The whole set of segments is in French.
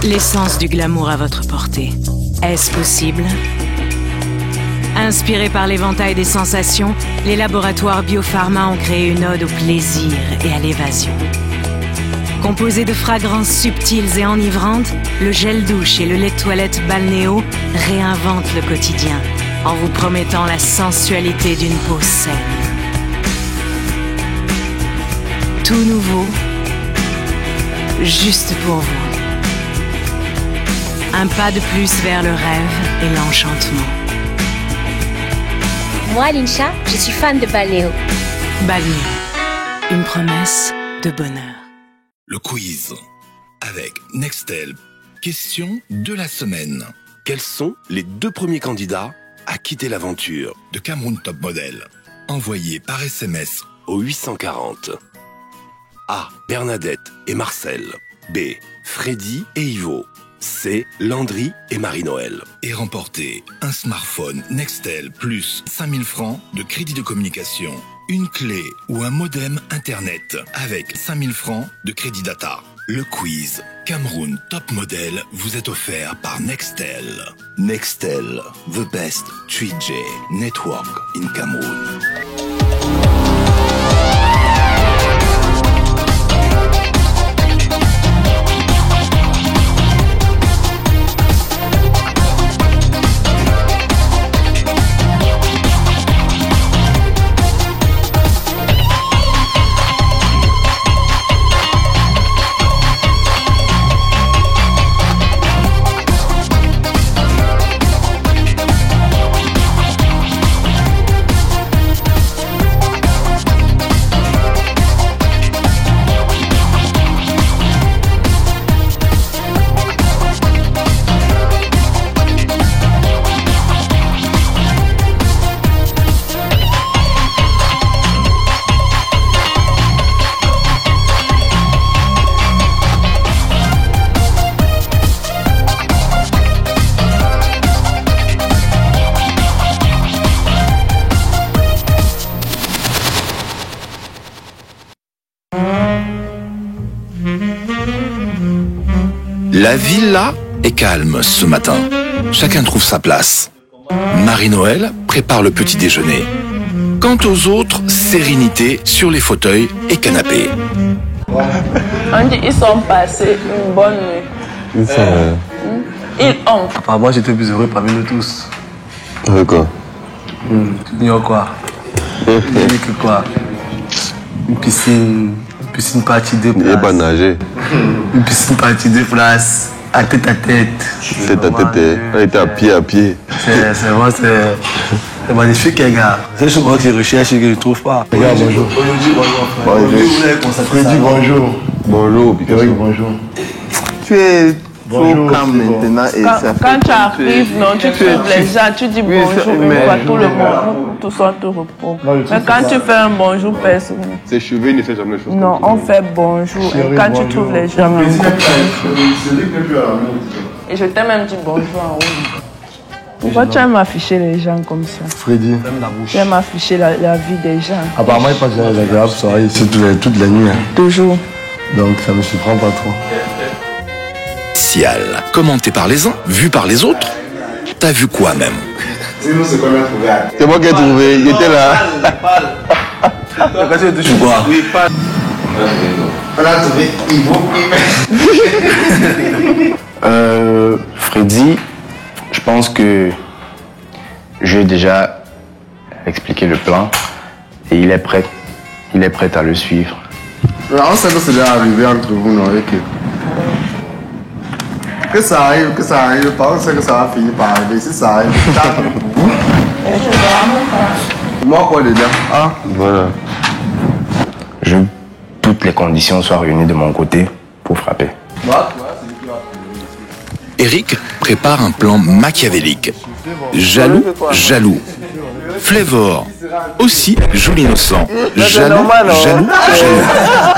L'essence du glamour à votre portée. Est-ce possible? Inspirés par l'éventail des sensations, les laboratoires Biopharma ont créé une ode au plaisir et à l'évasion. Composé de fragrances subtiles et enivrantes, le gel douche et le lait de toilette Balnéo réinventent le quotidien en vous promettant la sensualité d'une peau saine. Tout nouveau, juste pour vous. Un pas de plus vers le rêve et l'enchantement. Moi, Lincha, je suis fan de Balnéo. Balnéo, une promesse de bonheur. Le quiz avec Nextel. Question de la semaine. Quels sont les 2 premiers candidats à quitter l'aventure de Cameroun Top Model. Envoyé par SMS au 840. A. Bernadette et Marcel. B. Freddy et Ivo. C. Landry et Marie-Noël. Et remporter un smartphone Nextel plus 5000 francs de crédit de communication, une clé ou un modem internet avec 5000 francs de crédit data. Le quiz Cameroun Top Model vous est offert par Nextel. Nextel, the best 3G network in Cameroun. La villa est calme ce matin. Chacun trouve sa place. Marie-Noël prépare le petit déjeuner. Quant aux autres, sérénité sur les fauteuils et canapés. On dit ils sont passés une bonne nuit. Ils ont. Enfin, moi j'étais plus heureux parmi nous tous. Quoi? Tu dis quoi? Tu dis que quoi? Une piscine partie 2 places. Il n'est pas nager. Une piscine partie 2 places, à tête à tête. C'est ta tête, on était à pied. C'est vraiment, c'est magnifique, les gars. C'est ce que je recherche et que je ne trouve pas. Les gars, bonjour. Freddy, bonjour. Bonjour, Eric, bonjour. Tu es Bonjour, trop calme maintenant et ça fait Quand tu arrives, non, tu trouves les gens, tu dis bonjour une fois, tout le monde, tout ça te reprend. Mais quand tu fais un bonjour personnel, ses cheveux ne fait jamais les choses. non, on fait bonjour. Et quand tu trouves les gens, on coupe. Et je t'ai même dit bonjour en haut. Pourquoi tu aimes afficher les gens comme ça? Freddy. Tu aimes afficher la vie des gens. Apparemment, il passe des agréables soirées ici toute la nuit. Toujours. Donc, ça me surprend pas trop. Commenté par les uns, vu par les autres. T'as vu quoi même? C'est moi qui ai trouvé, il était là. Tu vois? Oui, pas. On a trouvé Ivo. Freddy, je pense que je lui ai déjà expliqué le plan et il est prêt à le suivre. On sait que c'est déjà arrivé entre vous, non? Que ça arrive, par contre, c'est que ça va finir par arriver. Si ça arrive, moi, quoi, dedans? Ah, voilà. Je veux que toutes les conditions soient réunies de mon côté pour frapper. Eric prépare un plan machiavélique. Jaloux. Flavor aussi joue l'innocent. Jaloux.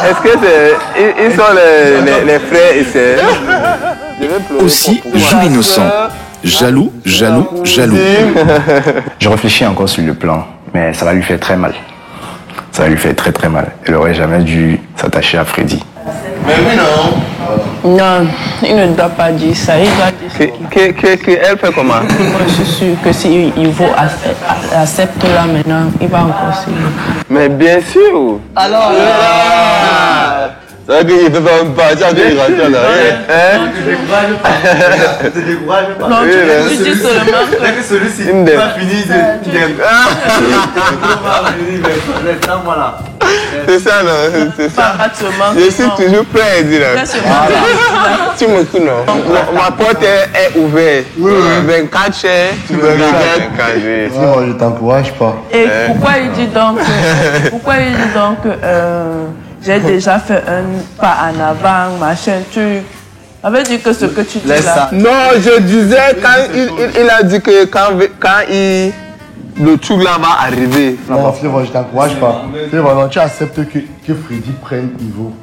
Est-ce que ils sont les frères et sœurs? Aussi joue l'innocent. Jaloux. Je réfléchis encore sur le plan, mais ça va lui faire très mal. Ça va lui faire très mal. Elle aurait jamais dû s'attacher à Freddy. Mais oui, non. Non, il ne doit pas dire ça. Il doit dire Elle fait comment? Moi, je suis sûr que si Ivo accepte là maintenant, il va encore signer. Mais bien sûr. Alors, c'est vrai qu'il fait pas un pas, tu as dit là. Tu te décourages pas. Non, tu dis seulement que celui-ci va finir C'est ça, non? C'est ça. Je suis toujours prêt à dire là. Tu me connais, non? Ma porte est ouverte. 24 chairs. Tu me regardes. Sinon, je t'encourage pas. Et pourquoi il dit donc j'ai déjà fait un pas en avant, machin, tu... Ça veut dire que ce que tu dis là... Non, je disais quand il a dit que quand le truc là va arriver. Non, Flévon, je t'encourage pas. Flévon, non, tu acceptes que Freddy prenne Ivo.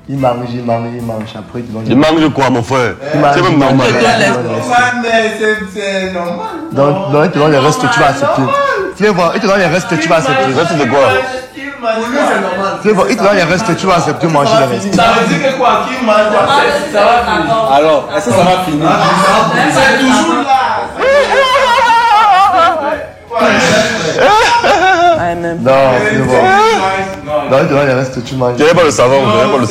Il mange. Après, il mange quoi, mon frère? C'est même normal. C'est normal. Donc, il te donne les restes, tu vas accepter. Flévon, il te donne les restes, tu vas accepter. Reste de quoi? Flévon, il te donne les restes, tu vas accepter manger les restes. Ça veut dire que quoi? Qui mange, ça va finir. Alors, est-ce que ça va finir? C'est toujours là. Non, c'est bon. Non, il te donne les restes, tu manges. Je n'ai pas le savon, Quand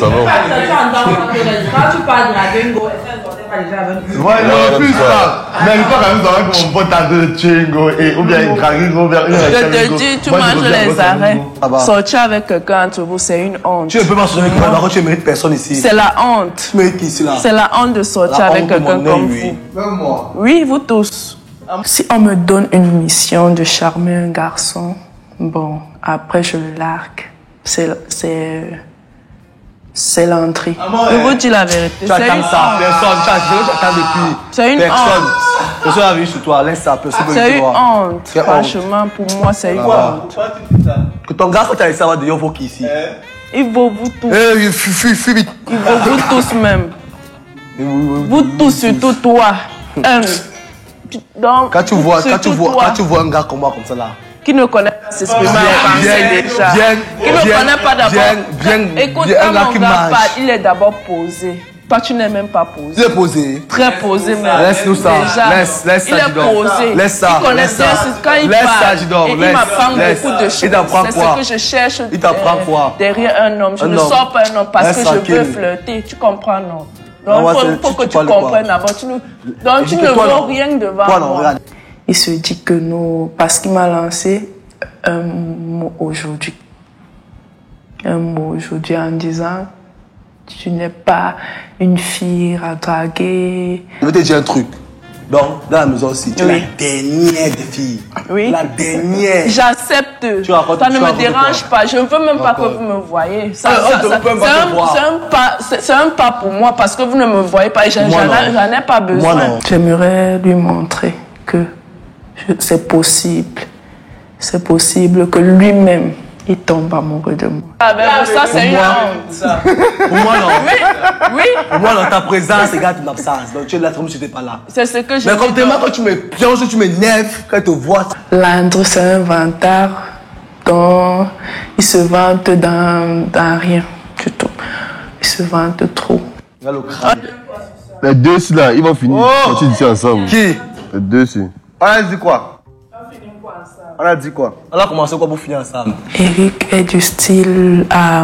tu parles de la bingo, est-ce que pas déjà avec Ouais, non, plus ça. Mais il faut quand même savoir que mon pote a de Tchingo ou bien une Dragingo ou bien une Je te dis, tu manges les arrêts. Sortir avec quelqu'un entre vous, c'est une honte. Tu ne peux pas sortir avec quelqu'un, par contre tu mérites personne ici. C'est la honte. Tu mérites ici là. C'est la honte de sortir avec quelqu'un comme vous. Même moi. Oui, vous tous. Si on me donne une mission de charmer un garçon, bon, après je le largue. C'est l'entrée. Je vous dis la vérité. Tu attends ça, personne. J'attends depuis. C'est une honte. Personne n'a vu sur toi, laisse ça, personne ne C'est une honte. Franchement, pour moi, c'est une honte. Pourquoi tu dis ça? Que ton gars, quand tu as laissé avoir de Yovo qui ici. Il vaut vous tous. Fuis vite. Il vaut vous tous même. Vous tous, surtout toi. Donc, quand tu vois un gars comme moi comme ça là. Qui ne connaît pas s'exprimer en français déjà. Qui ne connaît pas d'abord. Écoute, quand mon gars parle, il est d'abord posé. Toi, tu n'es même pas posé. Il est posé. Très posé même. Laisse-nous ça. Laisse ça. Il est posé. Laisse ça. Il connaît bien quand il parle. Et il m'apprend beaucoup de choses. Il t'apprend quoi? C'est ce que je cherche derrière un homme. Je ne sors pas un homme parce que je veux flirter. Tu comprends, non? Donc, il faut que tu comprennes d'abord. Donc, tu ne vaux rien devant moi. Il se dit que non, parce qu'il m'a lancé un mot aujourd'hui. Un mot aujourd'hui en disant, tu n'es pas une fille à draguer. Je vais te dire un truc. Donc, dans la maison aussi, tu es la dernière des filles. Oui. La dernière. J'accepte. Ça ne me dérange pas. Je ne veux même pas que vous me voyez. C'est un pas pour moi parce que vous ne me voyez pas et j'en ai pas besoin. J'aimerais lui montrer que c'est possible. C'est possible que lui-même, il tombe amoureux de moi. Ah ben ça, c'est une honte. Pour moi, non. Oui. Pour moi, dans ta présence, c'est ton absence. Donc, tu es là comme si tu n'étais pas là. C'est ce que je Mais comme tellement quand tu me plonges, tu m'énerves, quand tu te vois. Landre, c'est un vantard dont il se vante dans rien du tout. Il se vante trop. Les deux ici là, ils vont finir sortir d'ici ensemble. Qui? Les deux ici. On a dit quoi? On a dit quoi? On a commencé quoi pour finir ensemble? Eric est du style à...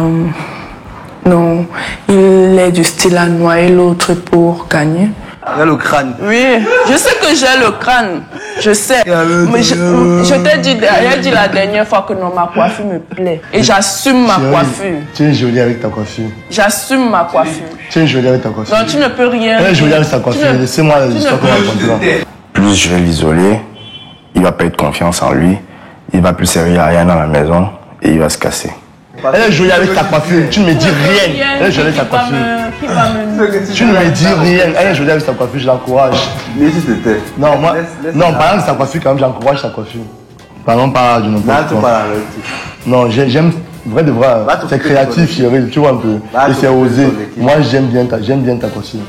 Non, il est du style à noyer l'autre pour gagner. Il a le crâne. Oui, je sais que j'ai le crâne. Je sais. Mais je t'ai dit la dernière fois que non, ma coiffure me plaît. Et j'assume ma coiffure. Tu es jolie avec ta coiffure. J'assume ma coiffure. Tu es jolie avec ta coiffure. Non, tu ne peux rien. Elle est jolie avec sa coiffure. Laissez-moi l'histoire qu'on raconte là. Plus je vais l'isoler, il va perdre confiance en lui, il va plus servir à rien dans la maison et il va se casser. Elle est jolie avec ta coiffure, tu ne me dis rien. Elle est jolie avec ta coiffure. Tu ne me dis rien. Elle est jolie avec sa coiffure, je l'encourage. Mais si c'était. Non, moi. Non, parlant de sa coiffure, quand même, j'encourage sa coiffure. Parlons pas du n'importe quoi. Non, j'aime. Vrai de vrai, c'est créatif, chérie, tu vois un peu. Et c'est osé. Moi, j'aime bien ta coiffure.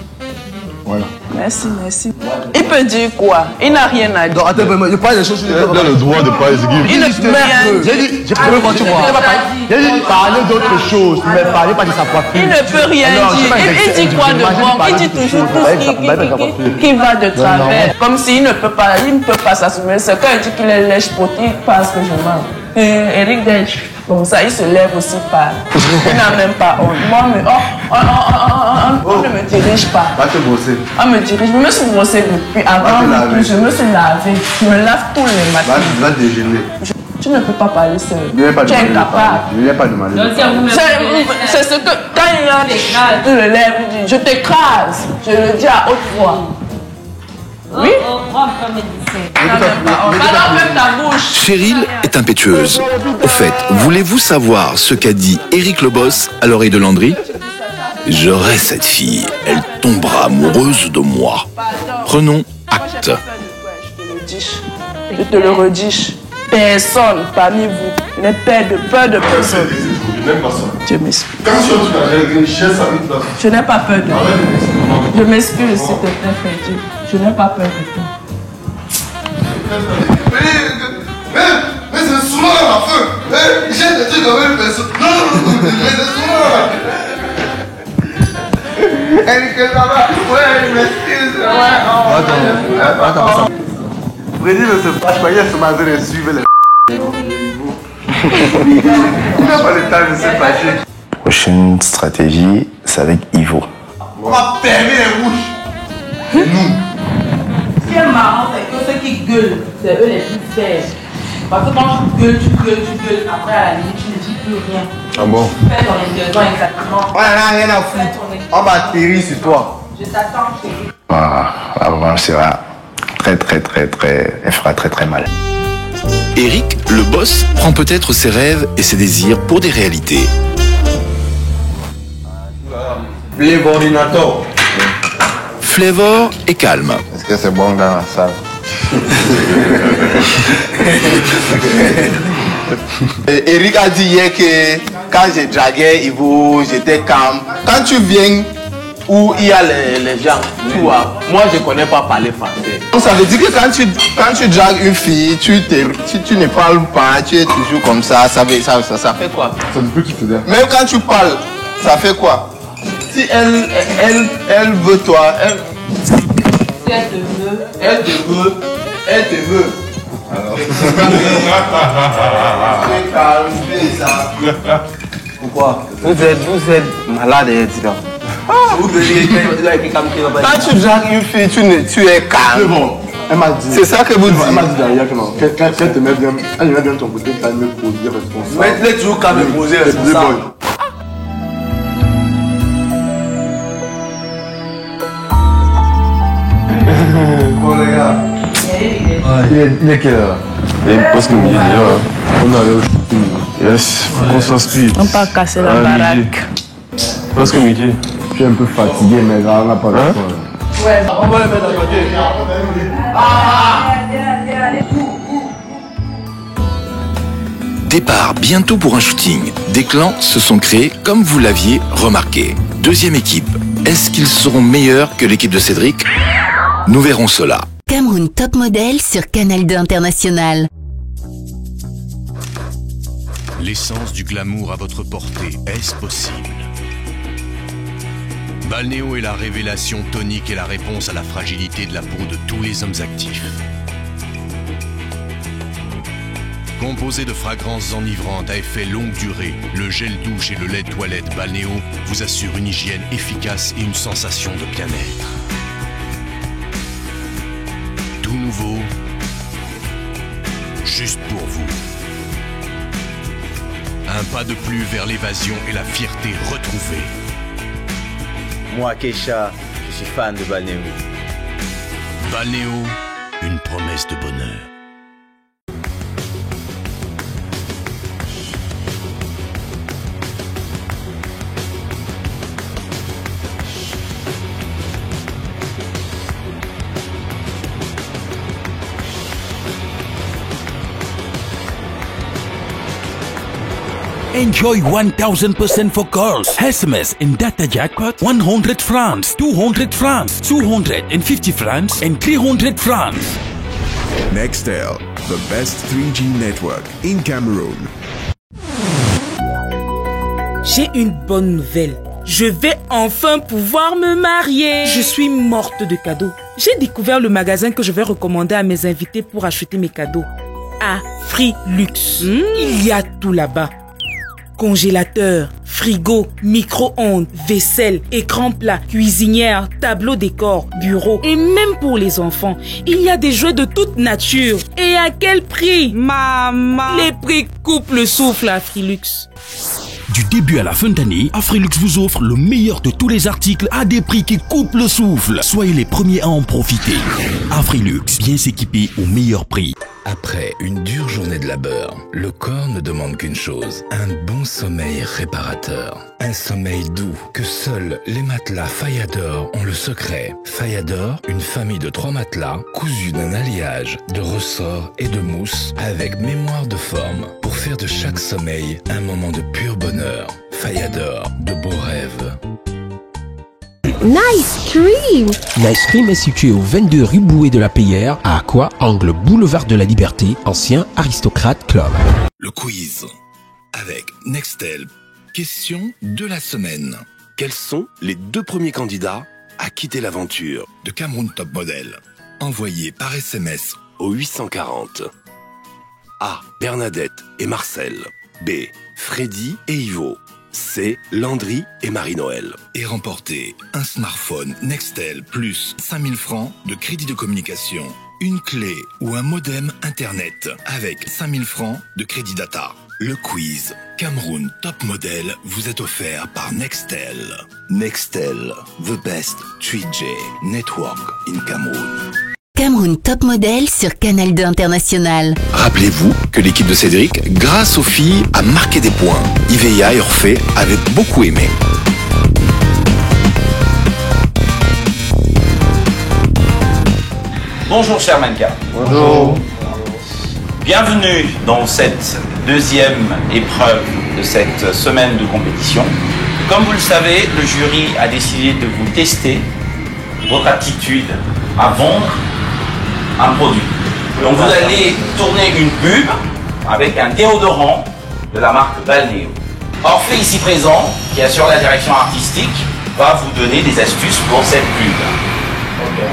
Voilà. Merci, merci. Il peut dire quoi? Il n'a rien à dire. Non, attends, je parle des choses. Il a le droit de parler. Il ne peut rien dire. J'ai dit, j'ai prévu quand tu vois. J'ai dit parler d'autre chose, mais parler pas de sa poitrine. Il ne peut rien dire. Il dit quoi de bon? Il dit toujours tout ce qui va de travers. Comme s'il ne peut pas, il ne peut pas s'assumer. C'est quand il dit qu'il est lèche-poté, il pense que je mens. Eric Dech, comme ça, il se lève aussi pas. Il n'a même pas honte. Moi, on ne me dirige pas. Va te brosser. On me dirige. Je me suis brossé depuis avant. Je me suis lavé. Je me lave tous les matins. Va déjeuner. Tu ne peux pas parler seul. Tu es incapable. Je ne viens pas demander. C'est ce que, quand il y a des crases, tu le lèves, il dit, je t'écrase. Je le dis à haute voix. Oui? Cheryl est impétueuse. Au fait, voulez-vous savoir ce qu'a dit Eric le boss à l'oreille de Landry? J'aurai cette fille, elle tombera amoureuse de moi. Prenons acte. Je te le redis. Personne parmi vous n'est peur de personne. Je m'excuse. Je n'ai pas peur de toi. Je m'excuse, s'il te plaît, Freddy. Je n'ai pas peur de toi. Mais c'est souvent la feu. J'ai des trucs avec une personne. Non, mais c'est souvent. Elle que ça va. Ouais, m'excuse. Attends. Freddy ne se fâche pas, il est ce matin de suivre les. Il n'a pas le temps de se fâcher. Prochaine stratégie, c'est avec Ivo. On va fermer les bouches. C'est nous. Ce qui est marrant, c'est que ceux qui gueulent, c'est eux les plus faibles. Parce que quand tu gueules, après à la limite, tu ne dis plus rien. Ah bon? Fais ton intervention exactement. On n'a rien à foutre. On va atterrir sur toi. Je t'attends, chérie. La revanche sera elle fera très mal. Eric, le boss, prend peut-être ses rêves et ses désirs pour des réalités. Flévorinator. Flavor est calme. Est-ce que c'est bon dans la salle? Eric a dit hier que quand j'ai dragué Ivo, j'étais calme. Quand tu viens où il y a les gens, tu vois, moi je ne connais pas parler français. Donc ça veut dire que quand tu dragues une fille, tu ne parles pas, tu es toujours comme ça, ça fait quoi? Ça ne peut que te dire. Même quand tu parles, ça fait quoi? Si elle veut toi, Si elle te veut. Alors. Pourquoi? Vous êtes malade et étudiant. Quand tu dragues une fille, tu es calme. C'est bon. Elle m'a dit. C'est ça que vous dites. Elle m'a dit derrière que non. Qu'elle te met bien, elle met bien ton côté, qu'elle me pose responsable. Mettez toujours qu'à me poser responsable. Bon les gars. Il est quelle heure? Il est presque midi déjà. On est allé au shooting. Yes, faut qu'on s'inspire. On va casser la baraque. Presque midi. Je suis un peu fatigué, mais là, on n'a pas le temps. Ouais, on va le mettre à côté. Départ bientôt pour un shooting. Des clans se sont créés comme vous l'aviez remarqué. Deuxième équipe. Est-ce qu'ils seront meilleurs que l'équipe de Cédric? Nous verrons cela. Cameroun Top Model sur Canal 2 International. L'essence du glamour à votre portée, est-ce possible? Balnéo est la révélation tonique et la réponse à la fragilité de la peau de tous les hommes actifs. Composé de fragrances enivrantes à effet longue durée, le gel douche et le lait de toilette Balnéo vous assurent une hygiène efficace et une sensation de bien-être. Tout nouveau, juste pour vous. Un pas de plus vers l'évasion et la fierté retrouvée. Moi, Keisha, je suis fan de Balnéo. Balnéo, une promesse de bonheur. Enjoy 1000% for calls, SMS and data jackpot, 100 francs, 200 francs, 250 francs and 300 francs. Nextel, the best 3G network in Cameroon. J'ai une bonne nouvelle. Je vais enfin pouvoir me marier. Je suis morte de cadeaux. J'ai découvert le magasin que je vais recommander à mes invités pour acheter mes cadeaux. Afrilux. Il y a tout là-bas. Congélateur, frigo, micro-ondes, vaisselle, écran plat, cuisinière, tableau décor, bureau et même pour les enfants, il y a des jouets de toute nature. Et à quel prix? Maman! Les prix coupent le souffle à Afrilux. Du début à la fin d'année, Afrilux vous offre le meilleur de tous les articles à des prix qui coupent le souffle. Soyez les premiers à en profiter. Afrilux, bien s'équiper au meilleur prix. Après une dure journée de labeur, le corps ne demande qu'une chose, un bon sommeil réparateur. Un sommeil doux que seuls les matelas Fayador ont le secret. Fayador, une famille de 3 matelas cousus d'un alliage de ressorts et de mousse avec mémoire de forme pour faire de chaque sommeil un moment de pur bonheur. Fayador, de beaux rêves. Nice Cream! Nice Cream est situé au 22 rue Bouet de la Payère, à Aqua, angle boulevard de la Liberté, ancien Aristocrate Club. Le quiz avec Nextel. Question de la semaine. Quels sont les 2 premiers candidats à quitter l'aventure de Cameroun Top Model? Envoyé par SMS au 840. A. Bernadette et Marcel. B. Freddy et Ivo. C. Landry et Marie-Noël. Et remporter un smartphone Nextel plus 5000 francs de crédit de communication, une clé ou un modem internet avec 5000 francs de crédit data. Le quiz Cameroun Top Model vous est offert par Nextel. Nextel, the best 3G network in Cameroun. Cameroun Top Model sur Canal 2 International. Rappelez-vous que l'équipe de Cédric, grâce aux filles, a marqué des points. Iveia et Orphée avaient beaucoup aimé. Bonjour cher Manka. Bonjour. Bienvenue dans cette 2e épreuve de cette semaine de compétition. Comme vous le savez, le jury a décidé de vous tester votre aptitude à vendre un produit. Donc vous allez tourner une pub avec un déodorant de la marque Balnéo. Orphée ici présent, qui assure la direction artistique, va vous donner des astuces pour cette pub. Okay.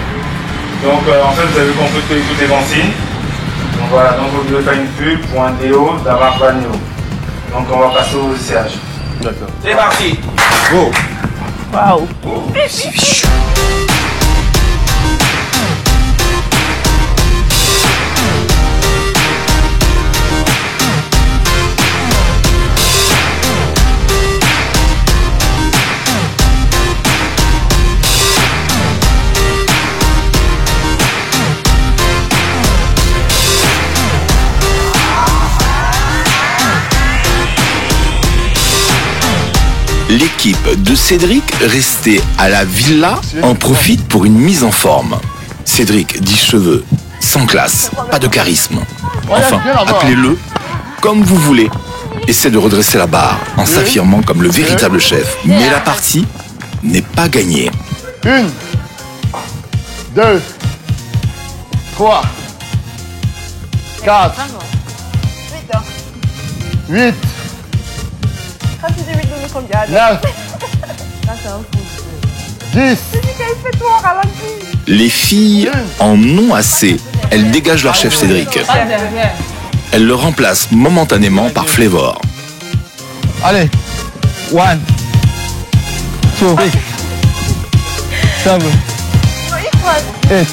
Donc en fait vous avez compris toutes les consignes. Donc voilà, donc vous devez faire une pub pour un déo de la marque Balnéo. Donc on va passer au CH. D'accord. C'est parti. Go. Waouh. L'équipe de Cédric, restée à la villa, en profite pour une mise en forme. Cédric, 10 cheveux, sans classe, pas de charisme. Enfin, appelez-le comme vous voulez. Essaie de redresser la barre en s'affirmant comme le véritable chef. Mais la partie n'est pas gagnée. 1, 2, 3, 4, 8. Quand tu dis 8, donne combien? 9. 10. Les filles en ont assez. Elles dégagent leur chef Cédric. Elles le remplacent momentanément par Flavor. Allez. 1, 2, 7, 8,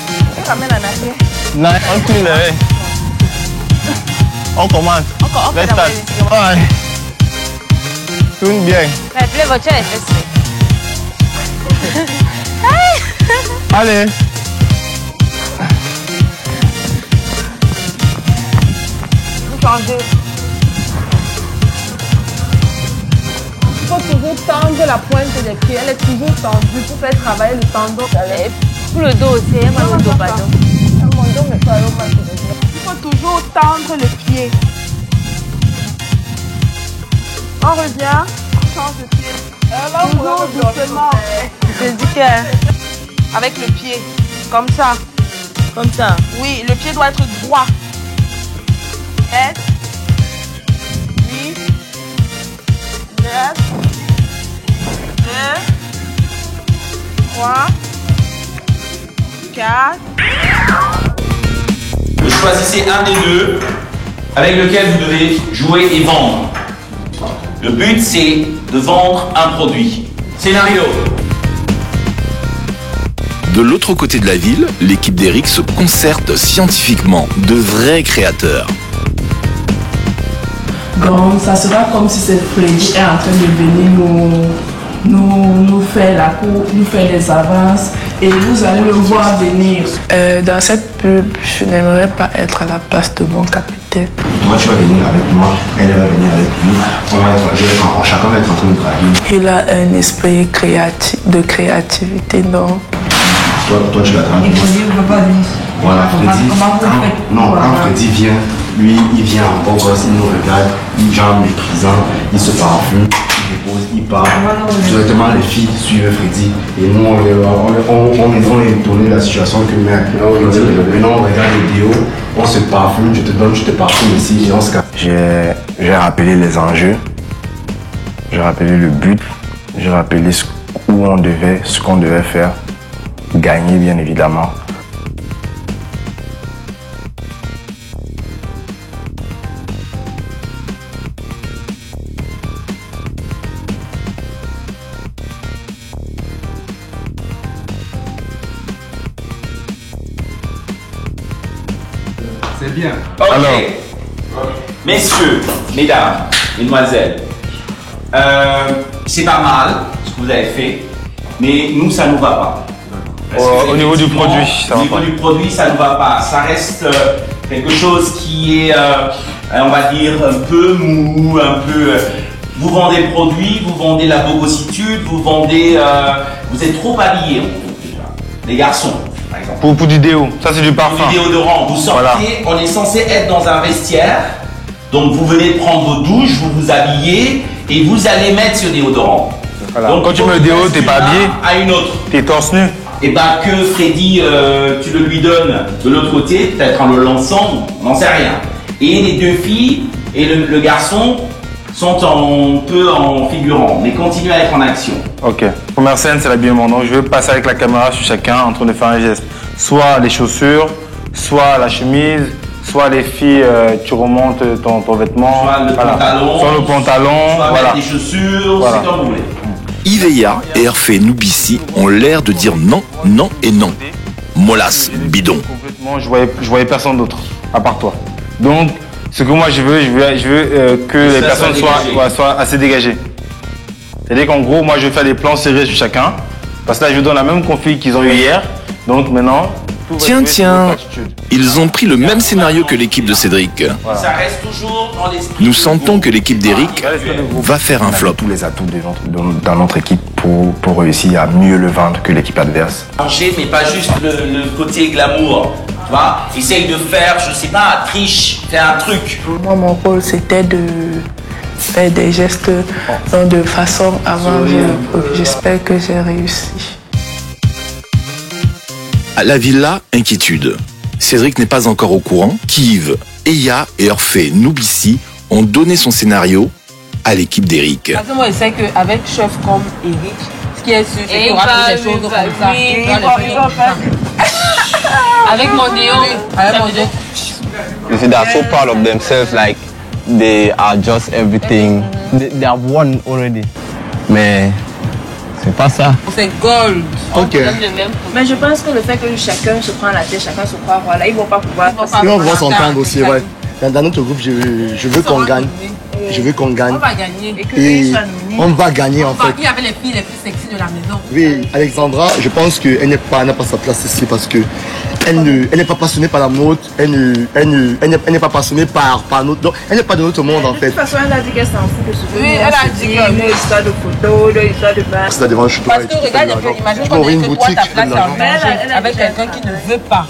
9. On tourne. On commence. Let's start. Ouais. Tourne bien. Mais appelez votre chef, Allez. Vous changez. Il faut toujours tendre la pointe des pieds. Elle est toujours tendue pour faire travailler le tendon. Pour le dos aussi, hein, le dos, pardon. Mon dos, mais pas le mal. Il faut toujours tendre les pieds. On revient. Change de pied. Toujours doucement. Je dis que... Avec le pied. Comme ça. Comme ça. Oui, le pied doit être droit. 7, 8, 9, 2, 3, 4. Vous choisissez un des deux avec lequel vous devez jouer et vendre. Le but, c'est de vendre un produit. Scénario. De l'autre côté de la ville, l'équipe d'Eric se concerte scientifiquement, de vrais créateurs. Donc, ça sera comme si cette Freddy est en train de venir nous faire la cour, nous faire des avances et vous allez le voir venir. Dans cette pub, je n'aimerais pas être à la place de mon capitaine. Toi, tu vas venir avec moi, elle va venir avec nous. Chacun va être en train de travailler. Il a un esprit de créativité, donc. Toi, tu l'attends. Il ne veut pas venir. Voilà, Freddy. Quand Freddy vient, lui, il vient en beau gosse, il nous regarde, il vient méprisant, il se parfume, il dépose, il part. Directement, les filles suivent Freddy. Et nous, on les donne la situation que maintenant, on regarde les vidéos, on se parfume, je te parfume ici et on se casse. J'ai rappelé les enjeux, j'ai rappelé le but, j'ai rappelé ce qu'on devait faire. Gagner, bien évidemment. C'est bien. Ok. Alors. Messieurs, mesdames, mesdemoiselles, c'est pas mal ce que vous avez fait, mais nous, ça ne nous va pas. Au niveau du produit, ça va pas. Au niveau du produit, ça ne va pas. Ça reste quelque chose qui est, on va dire, un peu mou, un peu... vous vendez le produit, vous vendez la bogossitude, vous vendez... vous êtes trop habillés, les garçons, par exemple. Pour du déo, ça c'est du parfum. Pour du déodorant, vous sortez, voilà. On est censé être dans un vestiaire, donc vous venez de prendre vos douches, vous vous habillez et vous allez mettre ce déodorant. Voilà. Donc quand tu mets le déo, t'es pas habillé, à une autre. T'es torse nu. Et bah que Freddy, tu le lui donnes de l'autre côté, peut-être en le lançant, on n'en sait rien. Et les deux filles et le garçon sont un peu en figurant, mais continuent à être en action. Ok. Première scène, c'est l'habillement. Donc je vais passer avec la caméra sur chacun en train de faire un geste. Soit les chaussures, soit la chemise, soit les filles, tu remontes ton vêtement. Soit le pantalon. Soit le pantalon. Soit voilà. avec des chaussures, voilà. C'est comme vous voulez. Iveya et Hervé Noubissi ont l'air de dire non, non et non. Molasse, bidon. Complètement, je voyais personne d'autre, à part toi. Donc, ce que moi je veux que les personnes soient assez dégagées. C'est-à-dire qu'en gros, moi je vais faire des plans serrés sur chacun. Parce que là, je donne la même config qu'ils ont eu hier. Donc maintenant... Tiens, ils ont pris le même scénario que l'équipe de Cédric. Voilà. Ça reste toujours dans l'esprit. Nous sentons que l'équipe d'Eric va faire un flop. Tous les atouts dans notre équipe pour réussir à mieux le vendre que l'équipe adverse. Manger, mais pas juste le côté glamour. Tu vois, essaye de faire, je sais pas, triche, faire un truc. Moi, mon rôle, c'était de faire des gestes de façon avant. J'espère que j'ai réussi. À la villa, inquiétude. Cédric n'est pas encore au courant qu'Yves, Eya et Hervé Noubissi ont donné son scénario à l'équipe d'Eric. Parce que moi, je sais qu'avec chef comme Eric, ce qui est sûr, c'est qu'il y aura des choses comme ça. Avec mon déo, You see, they're so proud of themselves, like they are just everything. They have won already. Mais c'est pas ça. C'est gold. Ok. Mais je pense que le fait que chacun se prend la tête, chacun se croit, voilà, ils vont pas pouvoir. Ils vont pouvoir s'entendre aussi, ouais. Dans notre groupe, je veux qu'on gagne. Je veux qu'on gagne. On va gagner. Et on va gagner en fait. Il y avait les filles les plus sexy de la maison. Oui, Alexandra, je pense qu'elle n'a pas sa place ici parce que elle n'est pas passionnée par la mode, elle n'est pas passionnée par notre, donc elle n'est pas de notre monde en fait. De toute façon, elle a dit qu'elle s'en fout de ce. Oui, elle a dit que l'histoire de photos, l'histoire de bain. C'est devant le choutoir. Parce que regarde un peu, imagine qu'on est que toi ta place est en manger avec quelqu'un qui ne veut pas.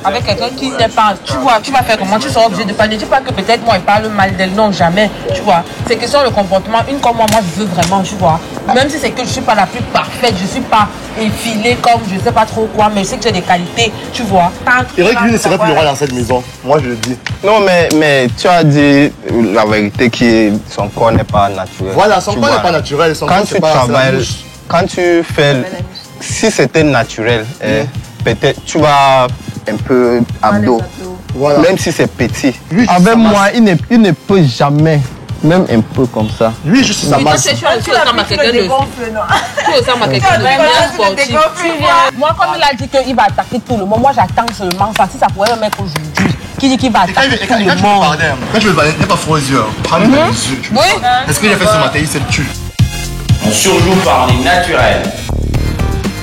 avec quelqu'un qui n'est pas, tu vois, tu vas faire comment, tu seras obligé de parler. Ne dis pas que peut-être moi, il parle mal d'elle, non, jamais, tu vois. C'est question de comportement. Une comme moi, je veux vraiment, tu vois. Même si c'est que je suis pas la plus parfaite, je suis pas effilée comme je sais pas trop quoi, mais je sais que j'ai des qualités, tu vois. Eric, lui, ne serait plus le roi dans cette maison. Moi, je le dis. Non, mais tu as dit la vérité son corps n'est pas naturel. Voilà, son corps n'est pas naturel. Son quand corps, tu travailles, quand tu fais, si c'était naturel, peut-être tu vas un peu abdos. Voilà. Même si c'est petit. Lui, avec moi, il ne peut jamais, même un peu comme ça. Lui, je suis sa masse. Tu ressembles à quelqu'un de bien sportif. Moi, comme il a dit qu'il va attaquer tout le monde, moi j'attends seulement ça. Si ça pourrait le mettre aujourd'hui, qui dit qu'il va attaquer tout le monde. Quand je veux parler, n'est pas froid aux yeux. Prends-le dans les yeux. Oui. Est-ce qu'il a fait ce matin, il s'est tué? On surjoue par les naturels.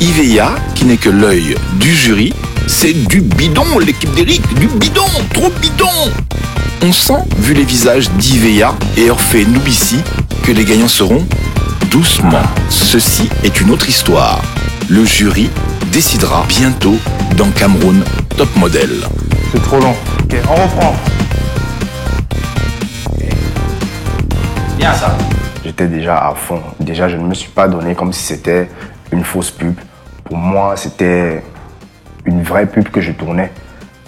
IVEA, qui n'est que l'œil du jury, c'est du bidon, l'équipe d'Eric, du bidon, trop bidon. On sent, vu les visages d'IVEA et Orphée Noubissi, que les gagnants seront doucement. Ceci est une autre histoire. Le jury décidera bientôt dans Cameroun Top Model. C'est trop long. Ok, on reprend. Bien ça. J'étais déjà à fond. Déjà, je ne me suis pas donné comme si c'était une fausse pub. Pour moi, c'était une vraie pub que je tournais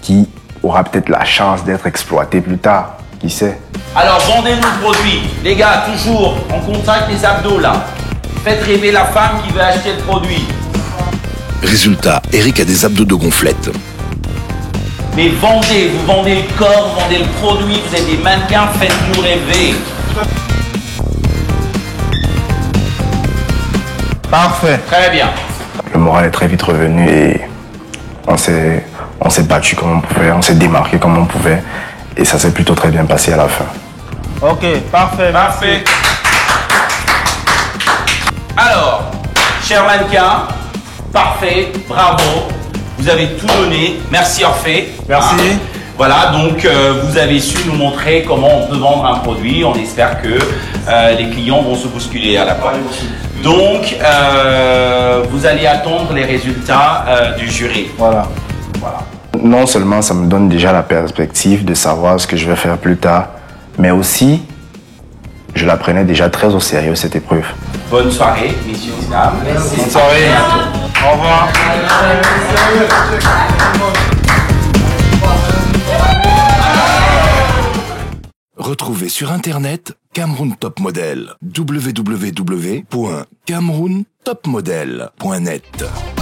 qui aura peut-être la chance d'être exploitée plus tard. Qui sait? Alors, vendez-nous le produit. Les gars, toujours, on contracte les abdos là. Faites rêver la femme qui veut acheter le produit. Résultat, Eric a des abdos de gonflette. Mais vendez, vous vendez le corps, vous vendez le produit, vous êtes des mannequins, faites-nous rêver. Parfait. Très bien. Le moral est très vite revenu et on s'est battu comme on pouvait, on s'est démarqué comme on pouvait et ça s'est plutôt très bien passé à la fin. Ok, parfait. Parfait. Alors, chers mannequins, parfait, bravo. Vous avez tout donné. Merci Orphée. Merci. Voilà, donc vous avez su nous montrer comment on peut vendre un produit. On espère que les clients vont se bousculer à la porte. Donc, vous allez attendre les résultats du jury. Voilà. Non seulement ça me donne déjà la perspective de savoir ce que je vais faire plus tard, mais aussi, je la prenais déjà très au sérieux cette épreuve. Bonne soirée, messieurs et dames. Merci. Bonne soirée. Au revoir. Retrouvez sur internet Cameroun Top Model, www.camerountopmodel.net.